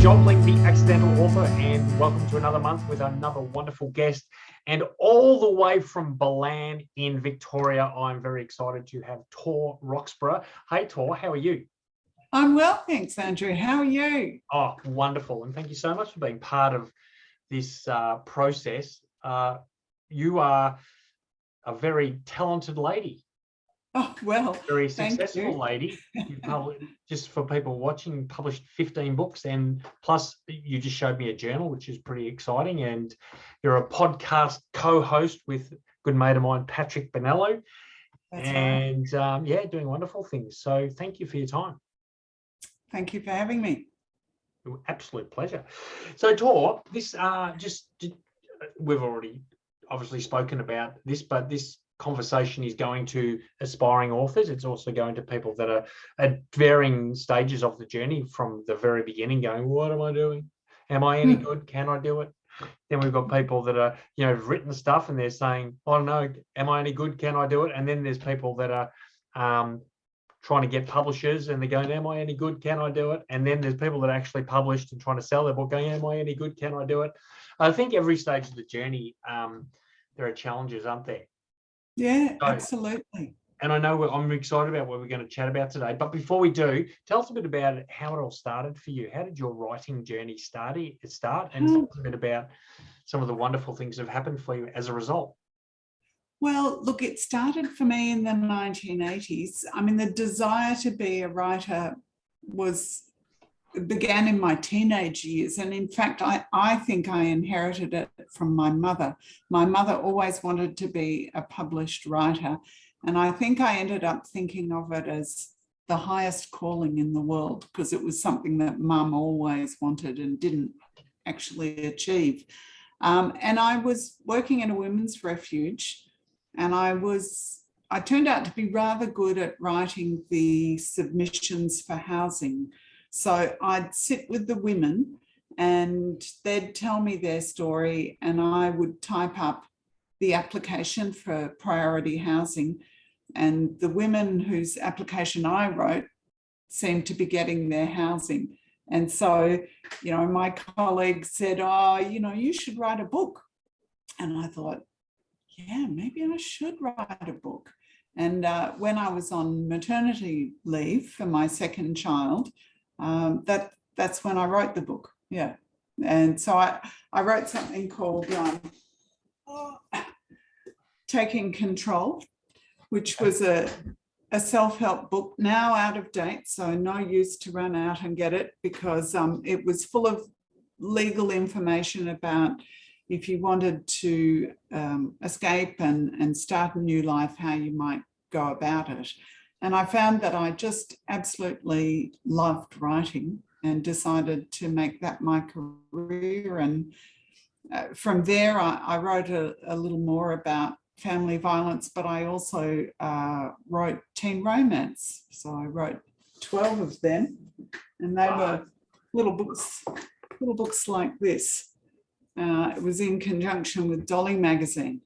Jobling, the accidental author, and welcome to another month with another wonderful guest. And all the way from Balan in Victoria, I'm very excited to have Tor Roxburgh. Hey, Tor, how are you? I'm well, thanks, Andrew. How are you? Oh, wonderful. And thank you so much for being part of this process. You are a very talented lady. Oh, well, Very successful lady. Just for people watching, published 15 books, and plus you just showed me a journal, which is pretty exciting. And you're a podcast co-host with a good mate of mine, Patrick Bonello. That's right. Doing wonderful things. So thank you for your time. Thank you for having me. Absolute pleasure. So Tor, this we've already obviously spoken about this, but this conversation is going to aspiring authors. It's also going to people that are at varying stages of the journey from the very beginning going, what am I doing? Am I any good? Can I do it? Then we've got people that are, have written stuff and they're saying, oh no, am I any good? Can I do it? And then there's people that are trying to get publishers and they're going, am I any good? Can I do it? And then there's people that are actually published and trying to sell their book going, am I any good? Can I do it? I think every stage of the journey, there are challenges, aren't there? Yeah, absolutely. And I know I'm excited about what we're going to chat about today. But before we do, tell us a bit about how it all started for you. How did your writing journey start? And tell us a bit about some of the wonderful things that have happened for you as a result. Well, look, it started for me in the 1980s. I mean, the desire to be a writer began in my teenage years. And in fact, I think I inherited it from my mother. My mother always wanted to be a published writer. And I think I ended up thinking of it as the highest calling in the world because it was something that Mum always wanted and didn't actually achieve. And I was working in a women's refuge, and I turned out to be rather good at writing the submissions for housing. So I'd sit with the women and they'd tell me their story and I would type up the application for priority housing. And the women whose application I wrote seemed to be getting their housing. And so, my colleague said, oh, you should write a book. And I thought, yeah, maybe I should write a book. And when I was on maternity leave for my second child, that's when I wrote the book. Yeah. And so I wrote something called Taking Control, which was a self-help book, now out of date, so no use to run out and get it because it was full of legal information about if you wanted to escape and start a new life, how you might go about it. And I found that I just absolutely loved writing and decided to make that my career. And from there, I wrote a little more about family violence, but I also wrote teen romance. So I wrote 12 of them, and they were little books like this. It was in conjunction with Dolly magazine.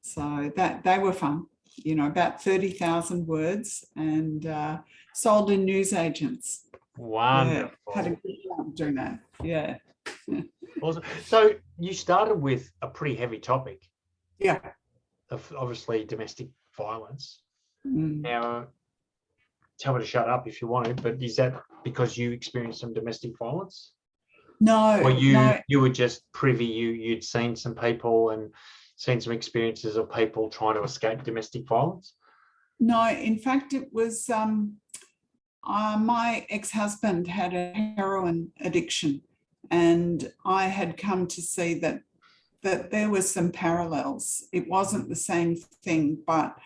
So that they were fun. About 30,000 words and sold in newsagents. Wonderful. Yeah, had a good time doing that. Yeah. Awesome. So you started with a pretty heavy topic. Yeah. Of obviously domestic violence. Now, tell me to shut up if you want to, but is that because you experienced some domestic violence? No. Or you were just privy, you'd seen some people and seen some experiences of people trying to escape domestic violence? No, in fact, it was my ex-husband had a heroin addiction, and I had come to see that there were some parallels. It wasn't the same thing, but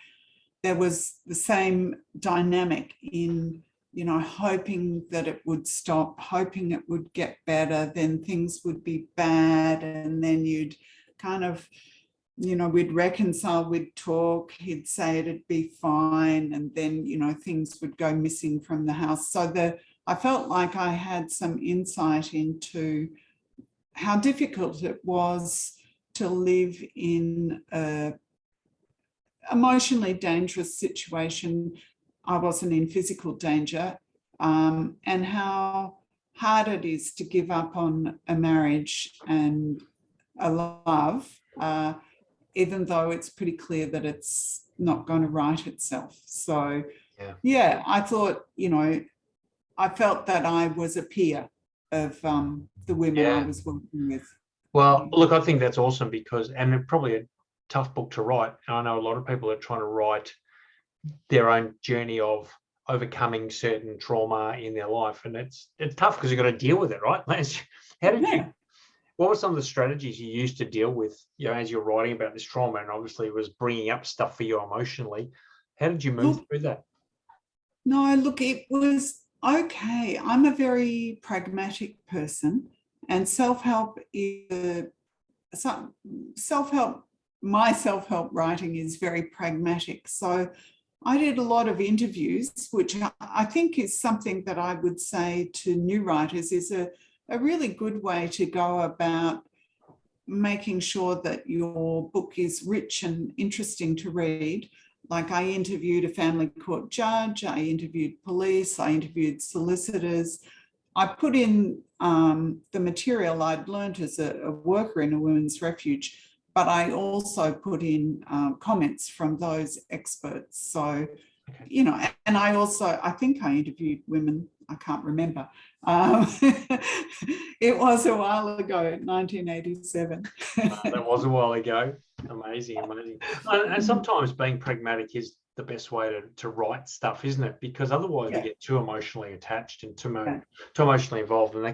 there was the same dynamic in, hoping that it would stop, hoping it would get better, then things would be bad, and then you'd kind of, we'd reconcile, we'd talk, he'd say it'd be fine, and then, things would go missing from the house. So I felt like I had some insight into how difficult it was to live in a emotionally dangerous situation. I wasn't in physical danger, and how hard it is to give up on a marriage and a love, even though it's pretty clear that it's not going to right itself. So, yeah, I thought, I felt that I was a peer of the women I was working with. Well, look, I think that's awesome and it's probably a tough book to write. And I know a lot of people are trying to write their own journey of overcoming certain trauma in their life. And it's tough because you've got to deal with it, right? What were some of the strategies you used to deal with, as you're writing about this trauma, and obviously it was bringing up stuff for you emotionally? How did you move through that? No, look, it was okay. I'm a very pragmatic person, and self-help my self-help writing is very pragmatic. So I did a lot of interviews, which I think is something that I would say to new writers is a really good way to go about making sure that your book is rich and interesting to read. Like, I interviewed a family court judge, I interviewed police, I interviewed solicitors. I put in the material I'd learned as a worker in a women's refuge, but I also put in comments from those experts. So, and I think I interviewed women, I can't remember. It was a while ago, 1987. That was a while ago. Amazing. And sometimes being pragmatic is the best way to write stuff, isn't it? Because otherwise we get too emotionally attached and too emotionally involved, and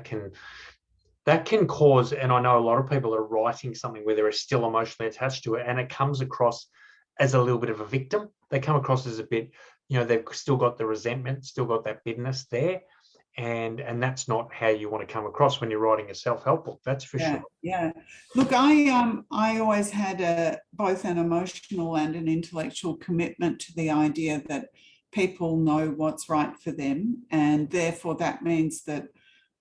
that can cause, and I know a lot of people are writing something where they're still emotionally attached to it, and it comes across as a little bit of a victim. They come across as a bit, they've still got the resentment, still got that bitterness there. And that's not how you want to come across when you're writing a self-help book. That's for sure. Yeah. Look, I always had both an emotional and an intellectual commitment to the idea that people know what's right for them, and therefore that means that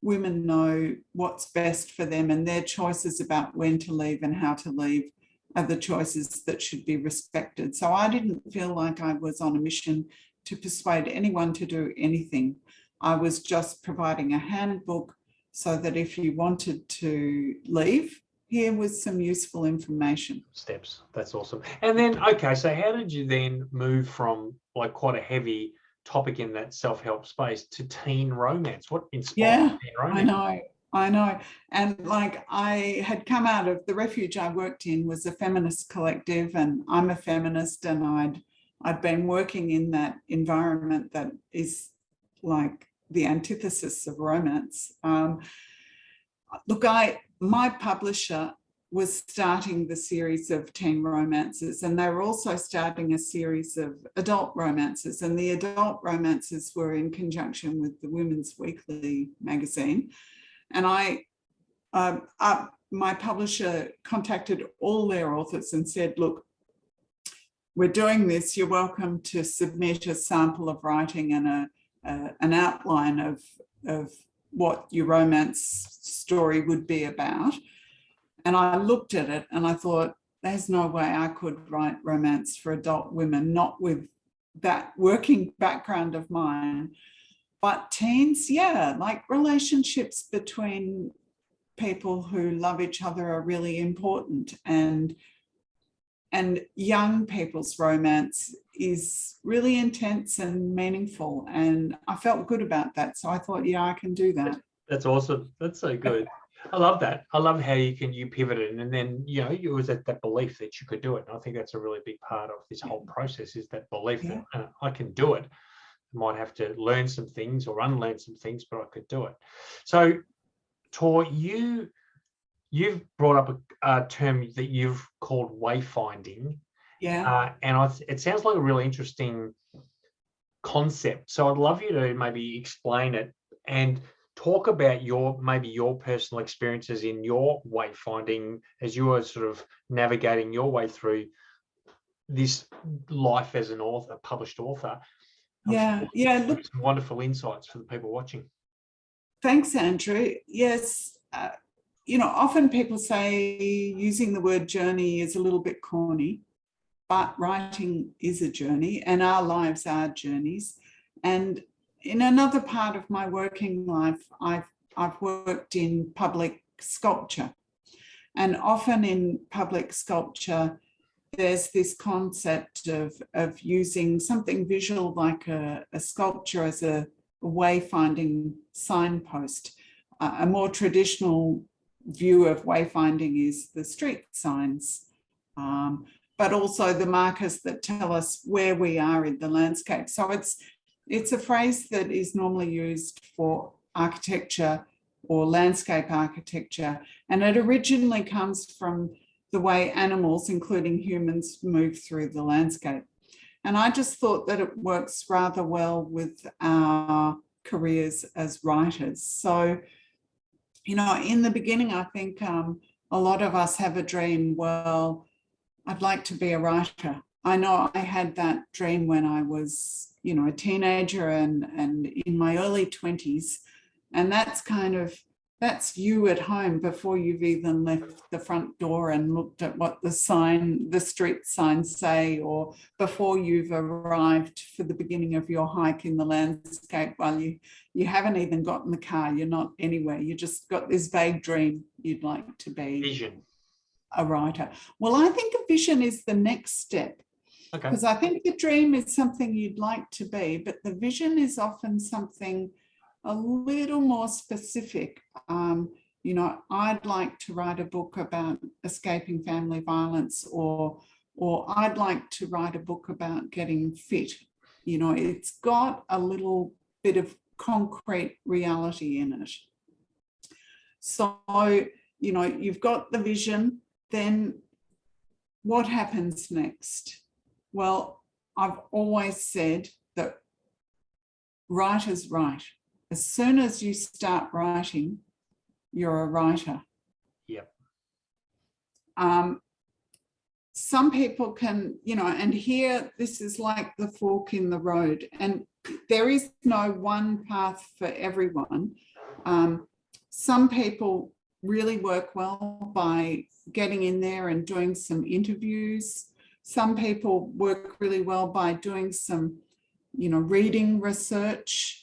women know what's best for them, and their choices about when to leave and how to leave are the choices that should be respected. So I didn't feel like I was on a mission to persuade anyone to do anything. I was just providing a handbook so that if you wanted to leave, here was some useful information. Steps. That's awesome. And then, okay, so how did you then move from like quite a heavy topic in that self-help space to teen romance? What inspired teen romance? I know. And like, I had come out of the refuge I worked in was a feminist collective, and I'm a feminist, and I'd been working in that environment that is like the antithesis of romance. Look, my publisher was starting the series of teen romances, and they were also starting a series of adult romances, and the adult romances were in conjunction with the Women's Weekly magazine. And my publisher contacted all their authors and said, look, we're doing this, you're welcome to submit a sample of writing and an outline of what your romance story would be about. And I looked at it and I thought, there's no way I could write romance for adult women, not with that working background of mine. But teens, like relationships between people who love each other are really important, and young people's romance is really intense and meaningful, and I felt good about that. So I thought, I can do that. That's awesome. That's so good. I love that. I love how you pivoted, and then you was at that belief that you could do it. And I think that's a really big part of this whole process, is that belief that I can do it. I might have to learn some things or unlearn some things, but I could do it. So, Tor, you've brought up a term that you've called wayfinding. And it sounds like a really interesting concept. So I'd love you to maybe explain it and talk about your personal experiences in your wayfinding as you are sort of navigating your way through this life as an author, a published author. Look, some wonderful insights for the people watching. Thanks, Andrew. Yes, often people say using the word journey is a little bit corny, but writing is a journey, and our lives are journeys. And in another part of my working life, I've I've worked in public sculpture, and often in public sculpture, there's this concept of using something visual like a sculpture as a wayfinding signpost. A more traditional view of wayfinding is the street signs, but also the markers that tell us where we are in the landscape. So it's a phrase that is normally used for architecture or landscape architecture, and it originally comes from the way animals, including humans, move through the landscape. And I just thought that it works rather well with our careers as writers. So, you know, in the beginning, I think a lot of us have a dream, well, I'd like to be a writer. I know I had that dream when I was, you know, a teenager and in my early 20s. And that's you at home before you've even left the front door and looked at what the street signs say, or before you've arrived for the beginning of your hike in the landscape. While you haven't even got in the car, you're not anywhere. You just got this vague dream you'd like to be Vision. a writer. Well, I think a vision is the next step. Okay. Because I think the dream is something you'd like to be, but the vision is often something a little more specific. You know, I'd like to write a book about escaping family violence, or I'd like to write a book about getting fit. You know, it's got a little bit of concrete reality in it. So, you know, you've got the vision, then what happens next? Well, I've always said that writers write. As soon as you start writing, you're a writer. Yep. Some people can, you know, and here this is like the fork in the road, and there is no one path for everyone. Some people really work well by getting in there and doing some interviews. Some people work really well by doing some, you know, reading research.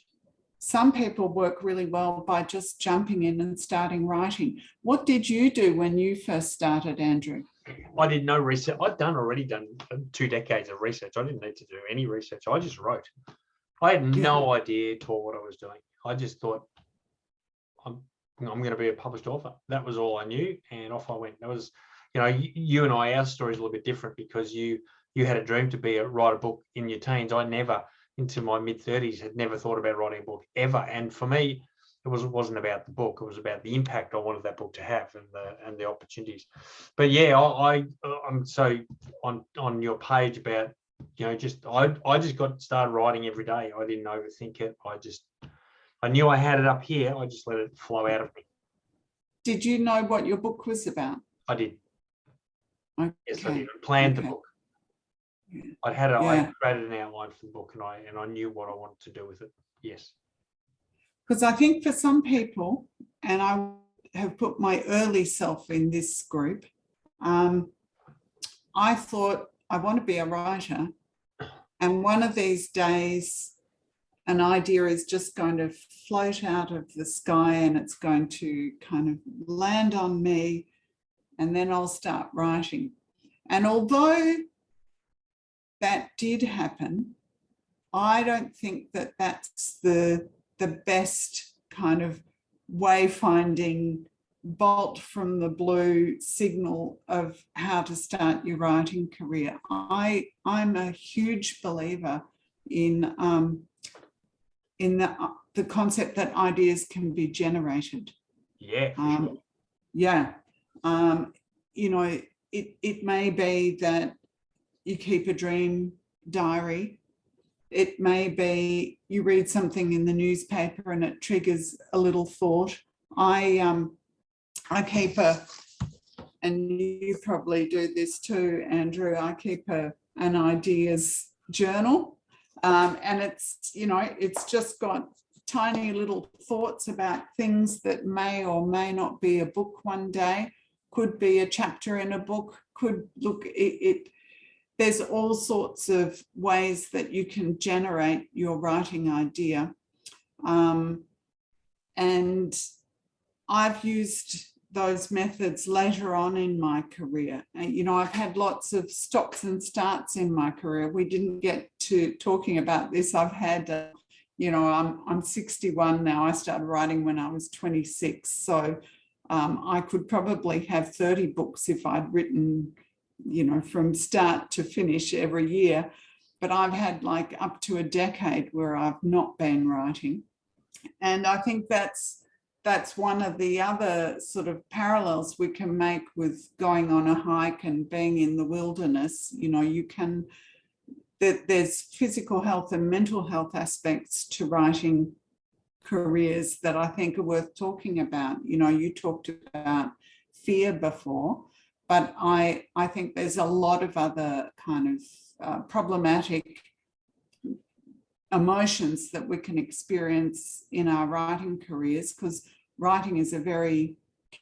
Some people work really well by just jumping in and starting writing. What did you do when you first started, Andrew? I did no research. I'd already done 2 decades of research. I didn't need to do any research. I just wrote. I had no idea at all what I was doing. I just thought, I'm going to be a published author. That was all I knew, and off I went. That was, you know, you and I, our story is a little bit different because you had a dream to write a book in your teens. I never, into my mid-30s, had never thought about writing a book ever. And for me, it wasn't about the book. It was about the impact I wanted that book to have and the opportunities. But yeah, I'm so on your page about, you know, just I just got started writing every day. I didn't overthink it. I knew I had it up here. I just let it flow out of me. Did you know what your book was about? I did. Okay. Yes, I did. I planned the book. Yeah. I created an outline for the book, and I knew what I wanted to do with it. Yes. Because I think for some people, and I have put my early self in this group, I thought I want to be a writer, and one of these days an idea is just going to float out of the sky and it's going to kind of land on me, and then I'll start writing. And although that did happen, I don't think that that's the best kind of wayfinding bolt from the blue signal of how to start your writing career. I'm a huge believer in the concept that ideas can be generated. Yeah. Sure. Yeah. You know, it may be that you keep a dream diary. It may be you read something in the newspaper and it triggers a little thought. I keep and you probably do this too, Andrew, I keep an ideas journal. And it's, you know, it's just got tiny little thoughts about things that may or may not be a book one day, could be a chapter in a book, could look, there's all sorts of ways that you can generate your writing idea. And I've used those methods later on in my career. You know, I've had lots of stops and starts in my career. We didn't get to talking about this. I've had, you know, I'm 61 now. I started writing when I was 26. So I could probably have 30 books if I'd written, you know, from start to finish every year. But I've had like up to a decade where I've not been writing. And I think that's one of the other sort of parallels we can make with going on a hike and being in the wilderness. You know, you can, there's physical health and mental health aspects to writing careers that I think are worth talking about. You know, you talked about fear before, but I think there's a lot of other kind of problematic emotions that we can experience in our writing careers, because writing is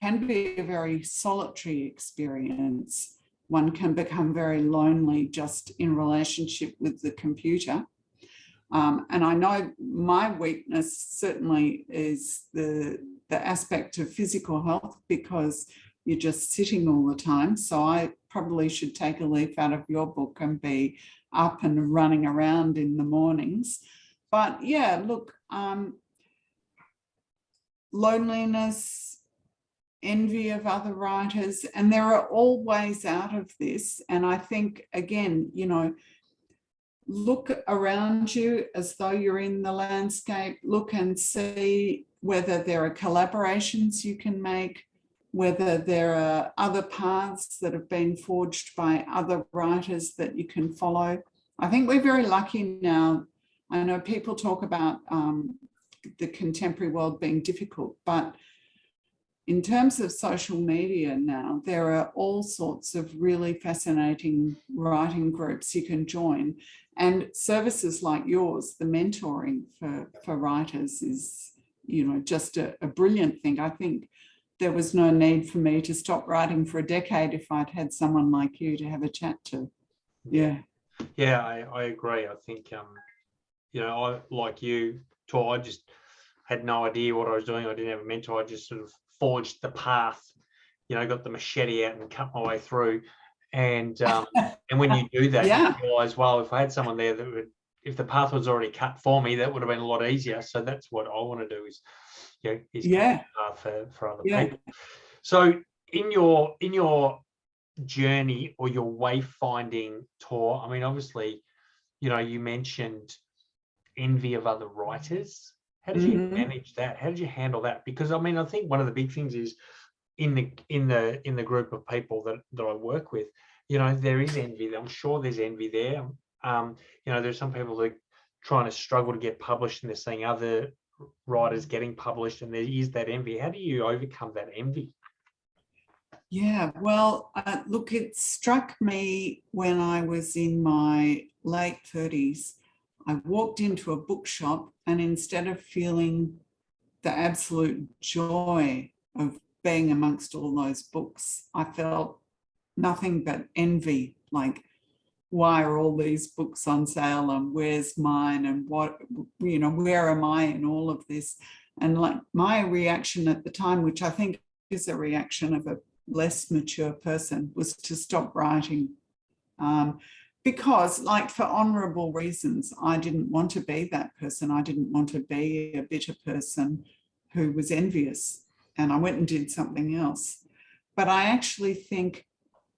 can be a very solitary experience. One can become very lonely just in relationship with the computer. And I know my weakness certainly is the aspect of physical health, because you're just sitting all the time. So I probably should take a leaf out of your book and be up and running around in the mornings. But yeah, look, loneliness, envy of other writers, and there are all ways out of this. And I think, again, you know, look around you as though you're in the landscape, look and see whether there are collaborations you can make, whether there are other paths that have been forged by other writers that you can follow. I think we're very lucky now. I know people talk about the contemporary world being difficult, but in terms of social media now, there are all sorts of really fascinating writing groups you can join. And services like yours, the mentoring for writers, is, you know, just a brilliant thing. I think there was no need for me to stop writing for a decade if I'd had someone like you to have a chat to. Yeah. Yeah, I agree. I think, you know, I, like you, Tor, I just had no idea what I was doing. I didn't have a mentor. I just sort of forged the path, you know, got the machete out and cut my way through. And and when you do that, Yeah. you realise, well, if I had someone there that would, if the path was already cut for me, that would have been a lot easier. So that's what I want to do, is, you know, is cut the path for other people. So in your journey or your wayfinding tour, I mean, obviously, you know, you mentioned envy of other writers. How did you manage that? How did you handle that? Because I mean, I think one of the big things is in the group of people that I work with, you know, there is envy. I'm sure there's envy there. You know, there's some people that are trying to struggle to get published, and they're seeing other writers getting published, and there is that envy. How do you overcome that envy? Yeah, well, look, it struck me when I was in my late 30s. I walked into a bookshop, and instead of feeling the absolute joy of being amongst all those books, I felt nothing but envy. Like, why are all these books on sale, and where's mine, and what, you know, where am I in all of this? And like, my reaction at the time, which I think is a reaction of a less mature person, was to stop writing. Because, like, for honourable reasons, I didn't want to be that person. I didn't want to be a bitter person who was envious, and I went and did something else. But I actually think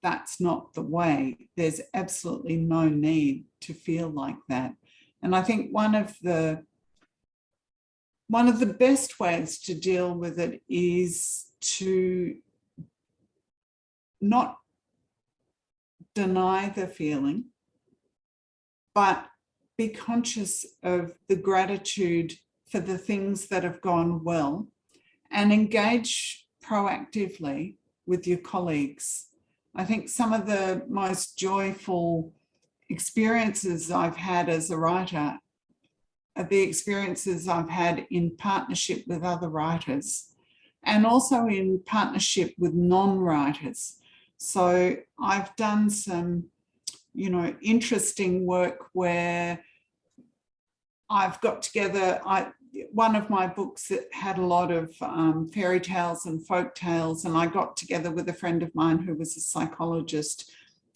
that's not the way. There's absolutely no need to feel like that. And I think one of the best ways to deal with it is to not deny the feeling, but be conscious of the gratitude for the things that have gone well, and engage proactively with your colleagues. I think some of the most joyful experiences I've had as a writer are the experiences I've had in partnership with other writers, and also in partnership with non-writers. So I've done some, you know, interesting work where I've got together, one of my books that had a lot of fairy tales and folk tales, and I got together with a friend of mine who was a psychologist,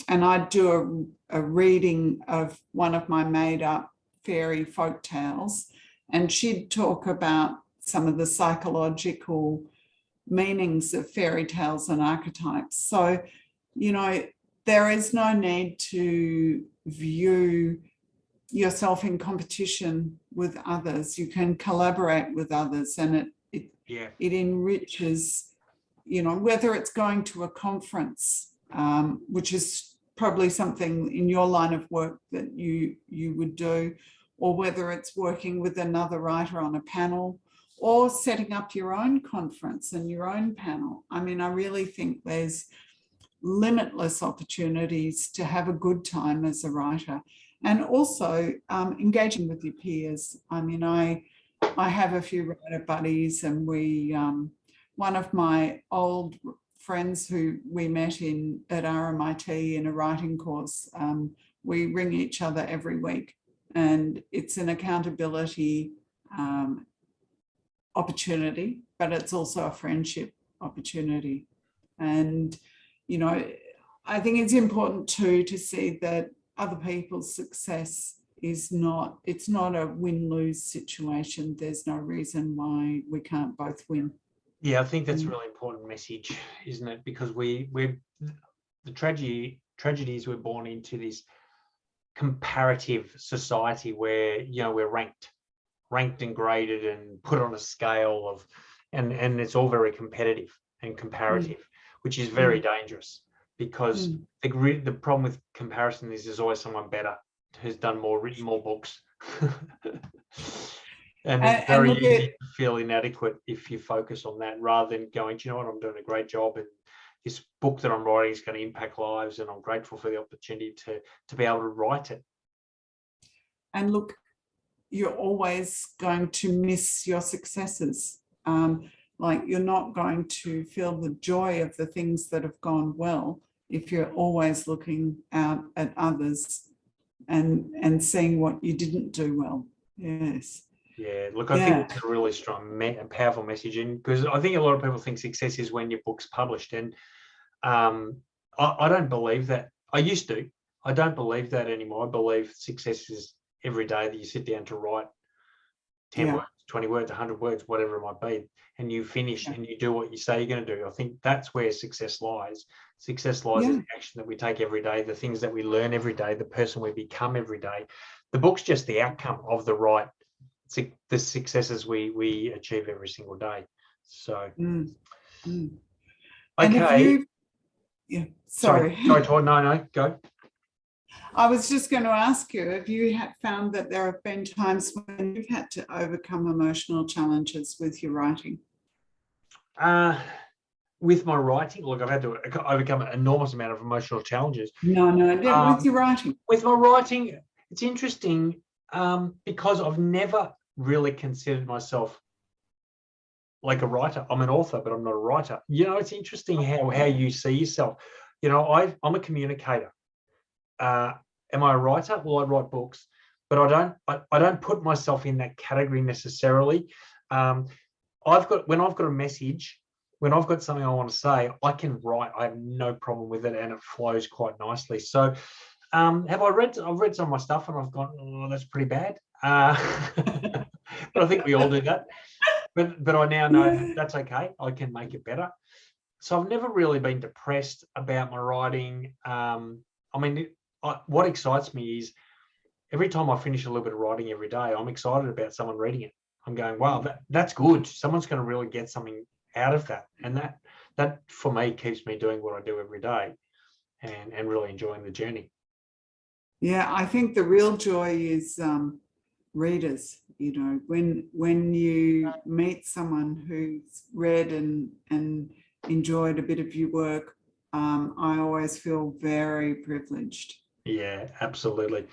and I'd do a reading of one of my made up fairy folk tales, and she'd talk about some of the psychological meanings of fairy tales and archetypes. So, you know, there is no need to view yourself in competition with others. You can collaborate with others, and it enriches, you know, whether it's going to a conference, which is probably something in your line of work that you would do, or whether it's working with another writer on a panel, or setting up your own conference and your own panel. I mean, I really think there's limitless opportunities to have a good time as a writer, and also engaging with your peers. I mean, I have a few writer buddies, and we, one of my old friends who we met at RMIT in a writing course, we ring each other every week, and it's an accountability opportunity, but it's also a friendship opportunity. And, you know, I think it's important too to see that other people's success it's not a win-lose situation. There's no reason why we can't both win. Yeah, I think that's a really important message, isn't it? Because we're the tragedies we're born into this comparative society where, you know, we're ranked and graded and put on a scale of, and it's all very competitive and comparative, which is very dangerous, because the problem with comparison is there's always someone better who's done more, written more books. And it's very easy to feel inadequate if you focus on that, rather than going, do you know what, I'm doing a great job, and this book that I'm writing is going to impact lives, and I'm grateful for the opportunity to be able to write it. And look, you're always going to miss your successes. Like, you're not going to feel the joy of the things that have gone well if you're always looking out at others and seeing what you didn't do well. Yes. Yeah, look, I think it's a really strong and powerful message, and because I think a lot of people think success is when your book's published, and I don't believe that. I used to. I don't believe that anymore. I believe success is every day that you sit down to write 10 words, 20 words, 100 words, whatever it might be, and you finish and you do what you say you're going to do. I think that's where success lies. Success lies in the action that we take every day, the things that we learn every day, the person we become every day. The book's just the outcome of the successes we achieve every single day. So, okay. Sorry, Tor, no, go. I was just going to ask you, have you found that there have been times when you've had to overcome emotional challenges with your writing? With my writing, look, I've had to overcome an enormous amount of emotional challenges. No, with your writing. With my writing, it's interesting because I've never really considered myself like a writer. I'm an author, but I'm not a writer. You know, it's interesting how you see yourself. You know, I'm a communicator. Am I a writer? Well, I write books, but I don't put myself in that category necessarily. When I've got a message, when I've got something I want to say, I can write. I have no problem with it, and it flows quite nicely. So, I've read some of my stuff, and I've gone, oh, that's pretty bad. But I think we all do that. But I now know that's okay. I can make it better. So I've never really been depressed about my writing. I mean, what excites me is every time I finish a little bit of writing every day, I'm excited about someone reading it. I'm going, wow, that's good. Someone's going to really get something out of that. And that for me keeps me doing what I do every day and really enjoying the journey. Yeah, I think the real joy is readers. You know, when you meet someone who's read and enjoyed a bit of your work, I always feel very privileged. Yeah, absolutely.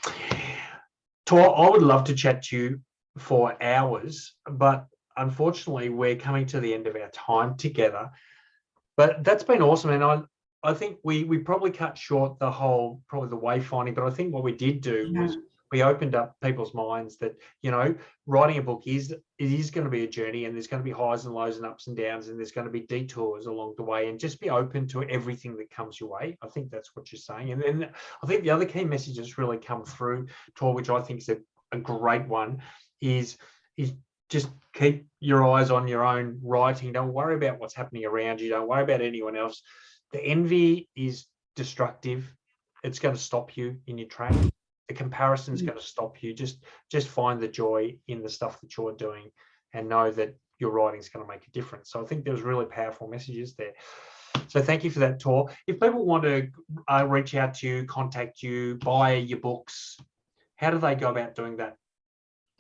Tor, I would love to chat to you for hours, but unfortunately we're coming to the end of our time together. But that's been awesome, and I think we probably cut short probably the wayfinding, but I think what we did do we opened up people's minds that, you know, writing a book is going to be a journey, and there's going to be highs and lows and ups and downs, and there's going to be detours along the way, and just be open to everything that comes your way. I think that's what you're saying. And then I think the other key message that's really come through, Tor, which I think is a great one, is just keep your eyes on your own writing. Don't worry about what's happening around you. Don't worry about anyone else. The envy is destructive. It's going to stop you in your training. The comparison is going to stop you. Just find the joy in the stuff that you're doing, and know that your writing is going to make a difference. So I think there's really powerful messages there. So thank you for that, Tor. If people want to reach out to you, contact you, buy your books, how do they go about doing that?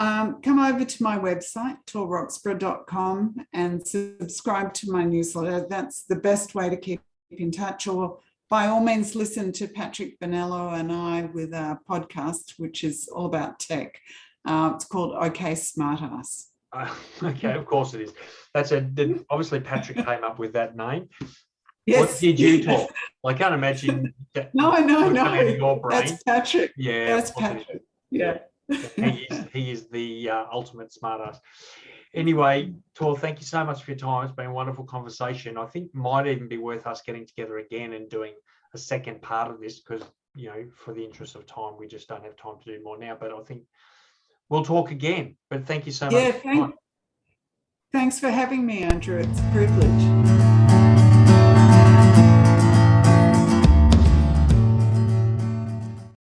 Come over to my website, torroxburgh.com, and subscribe to my newsletter. That's the best way to keep in touch. Or by all means, listen to Patrick Bonello and I with our podcast, which is all about tech. It's called OK Smartass. Okay, of course it is. Obviously Patrick came up with that name. Yes. What did you talk? I can't imagine. No. In your brain. That's Patrick. Yeah, that's Patrick. Yeah. He is the ultimate smartass. Anyway, Tor, thank you so much for your time. It's been a wonderful conversation. I think might even be worth us getting together again and doing a second part of this, because, you know, for the interest of time, we just don't have time to do more now. But I think we'll talk again. But thank you so much. Thanks for having me, Andrew. It's a privilege.